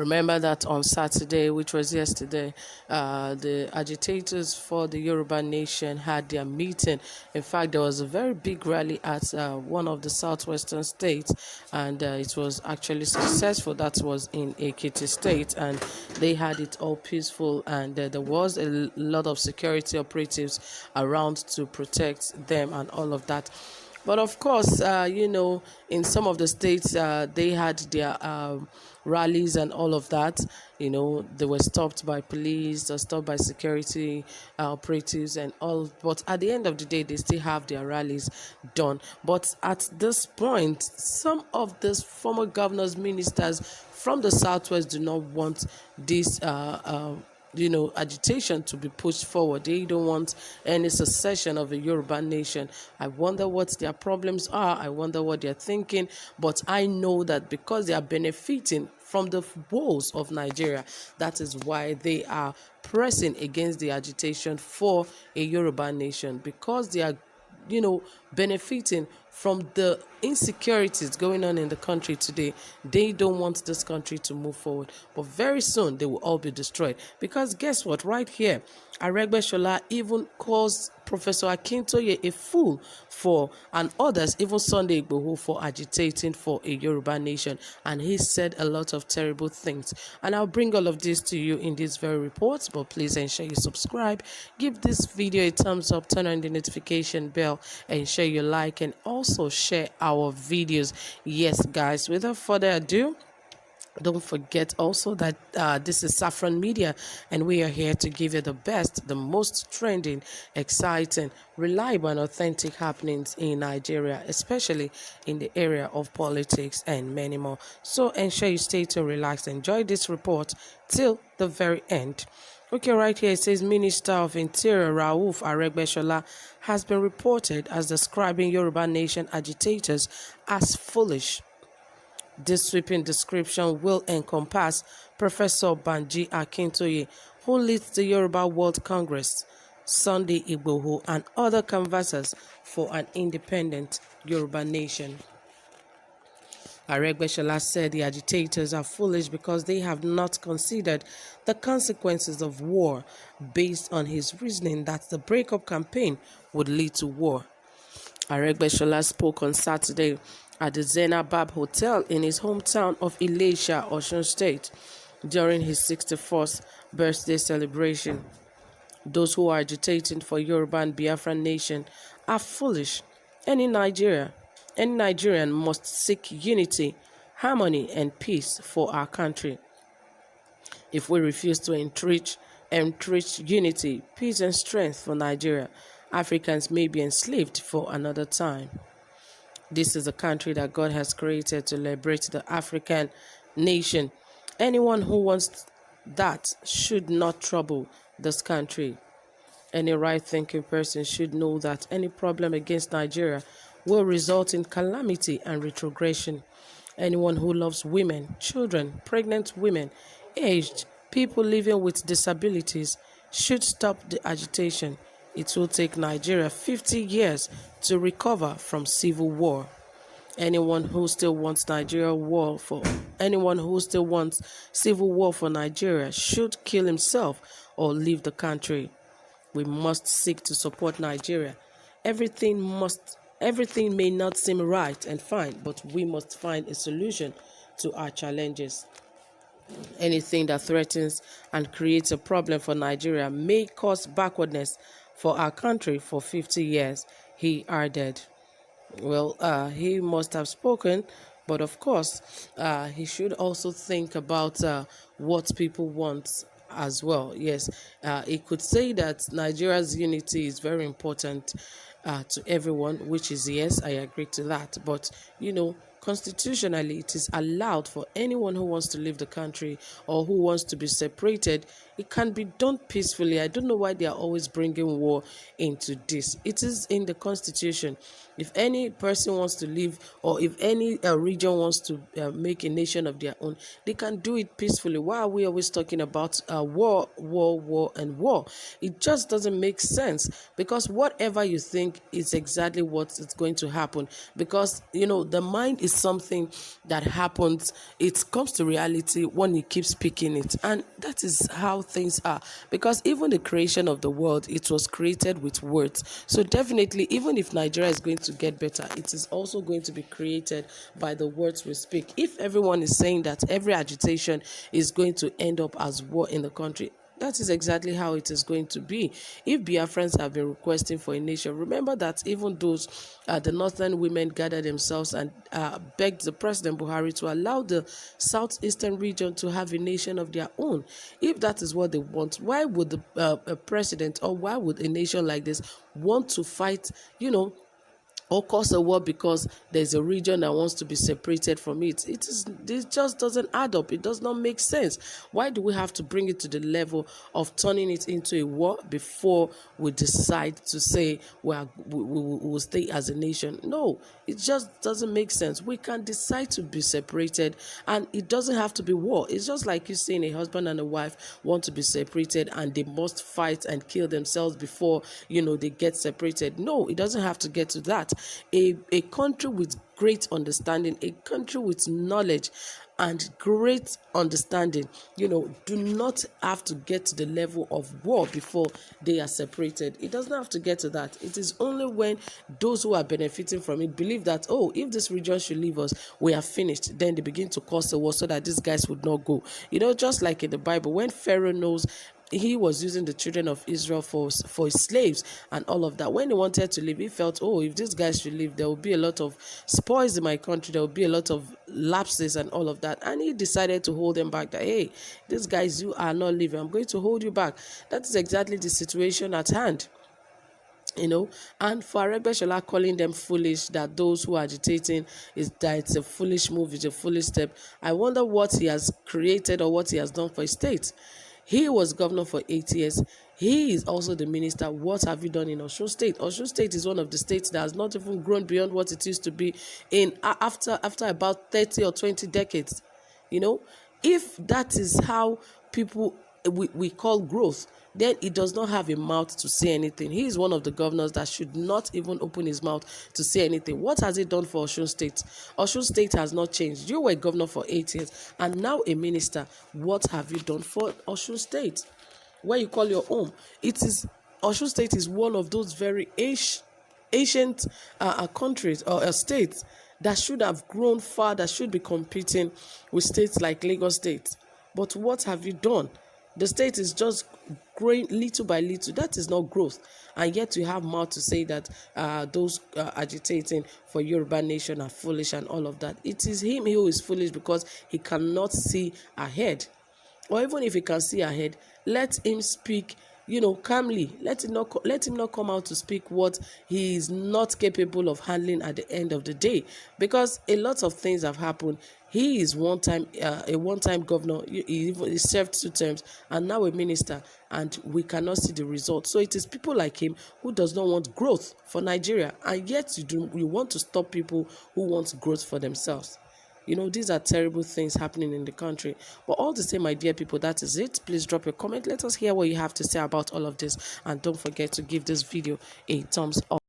Remember that on Saturday, which was yesterday, the agitators for the Yoruba nation had their meeting. In fact, there was a very big rally at one of the southwestern states, and it was actually successful. That was in Ekiti State, and they had it all peaceful, and there was a lot of security operatives around to protect them and all of that. But of course, in some of the states, they had their rallies and all of that. They were stopped by police or stopped by security operatives and all. But at the end of the day, they still have their rallies done. But at this point, some of these former governors, ministers from the Southwest do not want this agitation to be pushed forward. They don't want any secession of a Yoruba nation. I wonder what their problems are. I wonder what they're thinking. But I know that because they are benefiting from the woes of Nigeria, that is why they are pressing against the agitation for a Yoruba nation, because they are benefiting from the insecurities going on in the country today. They don't want this country to move forward. But very soon, they will all be destroyed. Because guess what? Right here, Aregbesola even calls Professor Akintoye a fool and others, even Sunday Igboho, for agitating for a Yoruba nation. And he said a lot of terrible things. And I'll bring all of this to you in this very report. But please ensure you subscribe. Give this video a thumbs up, turn on the notification bell, ensure you like, and also share our videos. Yes, guys, without further ado, don't forget also that this is Saffron Media, and we are here to give you the best, the most trending, exciting, reliable, and authentic happenings in Nigeria, especially in the area of politics and many more. So ensure you stay tuned, relax, enjoy this report till the very end. Okay, right here it says Minister of Interior Rauf Aregbesola has been reported as describing Yoruba nation agitators as foolish. This sweeping description will encompass Professor Banji Akintoye, who leads the Yoruba World Congress, Sunday Igboho, and other canvassers for an independent Yoruba nation. Aregbesola said the agitators are foolish because they have not considered the consequences of war, based on his reasoning that the breakup campaign would lead to war. Aregbesola spoke on Saturday at the Zenabab Hotel in his hometown of Ilesha, Osun State, during his 64th birthday celebration. Those who are agitating for Yoruba and Biafran nation are foolish. Any Nigerian must seek unity, harmony, and peace for our country. If we refuse to entrench unity, peace, and strength for Nigeria, Africans may be enslaved for another time. This is a country that God has created to liberate the African nation. Anyone who wants that should not trouble this country. Any right-thinking person should know that any problem against Nigeria will result in calamity and retrogression. Anyone who loves women, children, pregnant women, aged, people living with disabilities should stop the agitation. It will take Nigeria 50 years to recover from civil war. Anyone who still wants civil war for Nigeria should kill himself or leave the country. We must seek to support Nigeria. Everything may not seem right and fine, but we must find a solution to our challenges. Anything that threatens and creates a problem for Nigeria may cause backwardness for our country for 50 years, he added. Well, he must have spoken, but of course, he should also think about what people want as well. Yes, he could say that Nigeria's unity is very important to everyone, which is yes, I agree to that. But, constitutionally, it is allowed for anyone who wants to leave the country or who wants to be separated It can be done peacefully. I don't know why they are always bringing war into this. It is in the constitution. If any person wants to live, or if any region wants to make a nation of their own, they can do it peacefully. Why are we always talking about war, war, war, and war? It just doesn't make sense, because whatever you think is exactly what is going to happen. Because, the mind is something that happens. It comes to reality when you keep speaking it. And that is how things are. Because even the creation of the world, it was created with words. So definitely, even if Nigeria is going to get better, it is also going to be created by the words we speak. If everyone is saying that every agitation is going to end up as war in the country, that is exactly how it is going to be. If Biafrans have been requesting for a nation, remember that even those, the northern women gathered themselves and begged the President Buhari to allow the southeastern region to have a nation of their own. If that is what they want, why would the president, or why would a nation like this want to fight, or cause a war because there's a region that wants to be separated from it? It just doesn't add up. It does not make sense. Why do we have to bring it to the level of turning it into a war before we decide to say we will stay as a nation? No, it just doesn't make sense. We can decide to be separated, and it doesn't have to be war. It's just like you saying a husband and a wife want to be separated and they must fight and kill themselves before they get separated. No, it doesn't have to get to that. A country with great understanding, a country with knowledge and great understanding, do not have to get to the level of war before they are separated. It doesn't have to get to that. It is only when those who are benefiting from it believe that, oh, if this region should leave us, we are finished, then they begin to cause a war so that these guys would not go. Just like in the Bible, when Pharaoh knows he was using the children of Israel for his slaves and all of that. When he wanted to leave, he felt, oh, if these guys should leave, there will be a lot of spoils in my country. There will be a lot of lapses and all of that. And he decided to hold them back. That, hey, these guys, you are not leaving. I'm going to hold you back. That is exactly the situation at hand. And for Aregbesola calling them foolish, that those who are agitating, that it's a foolish move, it's a foolish step. I wonder what he has created or what he has done for his state. He was governor for 8 years. He is also the minister. What have you done in Osun State? Osun State is one of the states that has not even grown beyond what it used to be in after about 30 or 20 decades. If that is how people we call growth, then he does not have a mouth to say anything. He is one of the governors that should not even open his mouth to say anything. What has he done for Osun State? Osun State has not changed. You were governor for 8 years and now a minister. What have you done for Osun State, where you call your home? Osun State is one of those very ancient countries or states that should have grown far, that should be competing with states like Lagos State. But what have you done? The state is just growing little by little. That is not growth. And yet you have mouth to say that those agitating for Yoruba nation are foolish and all of that. It is him who is foolish because he cannot see ahead. Or even if he can see ahead, let him speak calmly. Let him not come out to speak what he is not capable of handling at the end of the day. Because a lot of things have happened. He is a one-time governor. He served 2 terms and now a minister, and we cannot see the result. So it is people like him who does not want growth for Nigeria, and yet you want to stop people who want growth for themselves. These are terrible things happening in the country. But all the same, my dear people, that is it. Please drop a comment. Let us hear what you have to say about all of this. And don't forget to give this video a thumbs up.